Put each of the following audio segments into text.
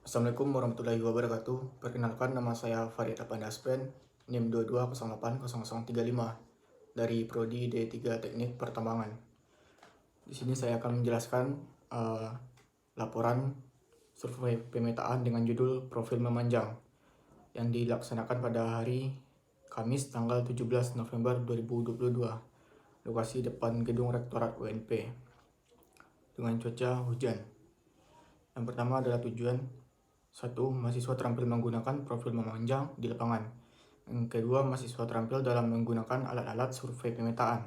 Assalamualaikum warahmatullahi wabarakatuh. Perkenalkan, nama saya Farid Apandaspen, NIM 22080035 dari Prodi D3 Teknik Pertambangan. Di sini saya akan menjelaskan laporan survei pemetaan dengan judul Profil Memanjang yang dilaksanakan pada hari Kamis tanggal 17 November 2022, lokasi depan gedung Rektorat UNP, dengan cuaca hujan. Yang pertama adalah tujuan. 1. Mahasiswa terampil menggunakan profil memanjang di lapangan. Yang kedua, mahasiswa terampil dalam menggunakan alat-alat survei pemetaan.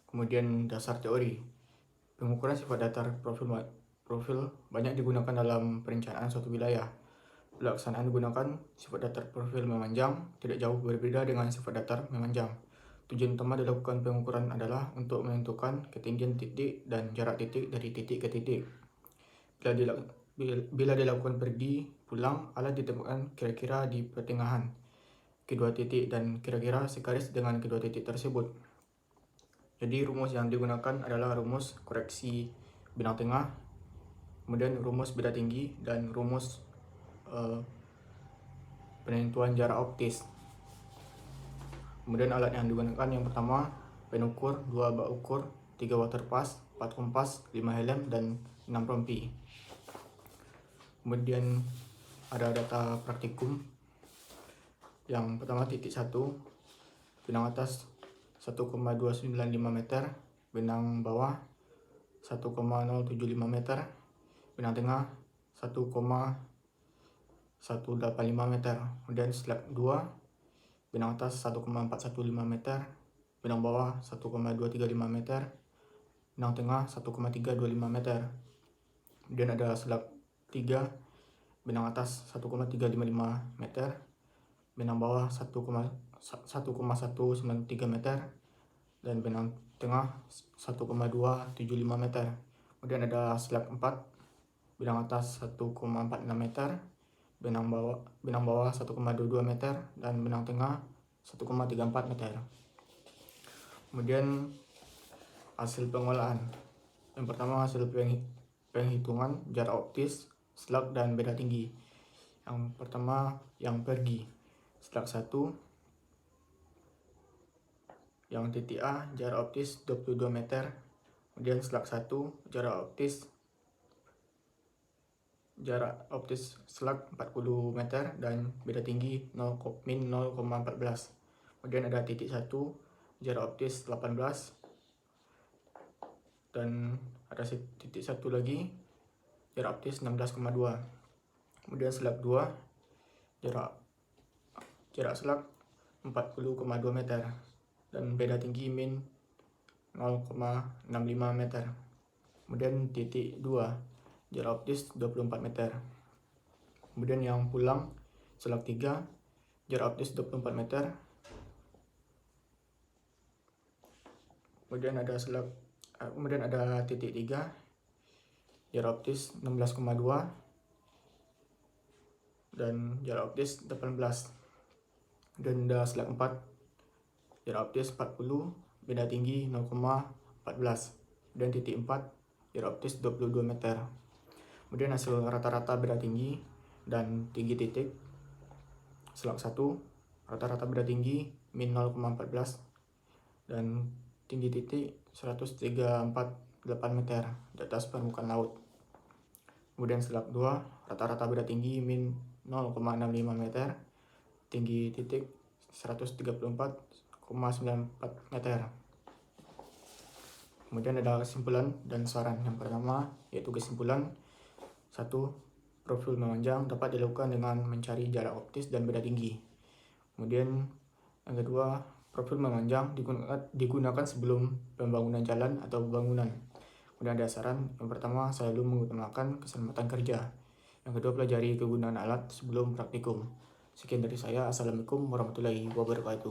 Kemudian dasar teori. Pengukuran sifat datar profil banyak digunakan dalam perencanaan suatu wilayah. Pelaksanaan menggunakan sifat datar profil memanjang tidak jauh berbeda dengan sifat datar memanjang. Tujuan utama dilakukan pengukuran adalah untuk menentukan ketinggian titik dan jarak titik dari titik ke titik. Bila dilakukan pergi pulang, alat ditempatkan kira-kira di pertengahan kedua titik dan kira-kira sekaris dengan kedua titik tersebut. Jadi rumus yang digunakan adalah rumus koreksi benang tengah, kemudian rumus beda tinggi, dan rumus penentuan jarak optis. Kemudian alat yang digunakan yang pertama, pen ukur, 2 bak ukur, 3 waterpas, 4 kompas, 5 helm, dan 6 rompi. Kemudian ada data praktikum. Yang pertama, titik 1, benang atas 1,295 meter, benang bawah 1,075 meter, benang tengah 1,185 meter. Kemudian slab 2, benang atas 1,415 meter, benang bawah 1,235 meter, benang tengah 1,325 meter. Kemudian ada slab 3, benang atas 1,355 meter, benang bawah 1,193 meter, dan benang tengah 1,275 meter. Kemudian ada slab 4, benang atas 1,46 meter, benang bawah 1,22 meter, dan benang tengah 1,34 meter. Kemudian hasil pengolahan. Yang pertama, hasil penghitungan jarak optis slug dan beda tinggi. Yang pertama, yang pergi, slug 1 yang titik A jarak optis 22 meter, kemudian slug 1 jarak optis slug 40 meter dan beda tinggi min 0,14. Kemudian ada titik 1 jarak optis 18, dan ada titik 1 lagi jarak optis 16,2. Kemudian slug 2 jarak slug 40,2 meter dan beda tinggi min 0,65 meter. Kemudian titik 2 jarak optis 24 meter. Kemudian yang pulang slug 3 jarak optis 24 meter. Kemudian ada titik 3 jarak optis 16,2 dan jarak optis 18. Dan ada slug 4 jarak optis 40, beda tinggi 0,14, dan titik 4 jarak optis 22 meter. Kemudian hasil rata-rata beda tinggi dan tinggi titik. Slug 1 rata-rata beda tinggi min 0,14 dan tinggi titik 103,48 meter di atas permukaan laut. Kemudian slug 2 rata-rata beda tinggi min 0,65 meter, tinggi titik 134,94 meter. Kemudian ada kesimpulan dan saran. Yang pertama yaitu kesimpulan 1. Profil memanjang dapat dilakukan dengan mencari jarak optis dan beda tinggi. Kemudian yang kedua, profil memanjang digunakan sebelum pembangunan jalan atau bangunan. Kemudian ada saran. Yang pertama, selalu mengutamakan keselamatan kerja. Yang kedua, pelajari kegunaan alat sebelum praktikum. Sekian dari saya. Assalamualaikum warahmatullahi wabarakatuh.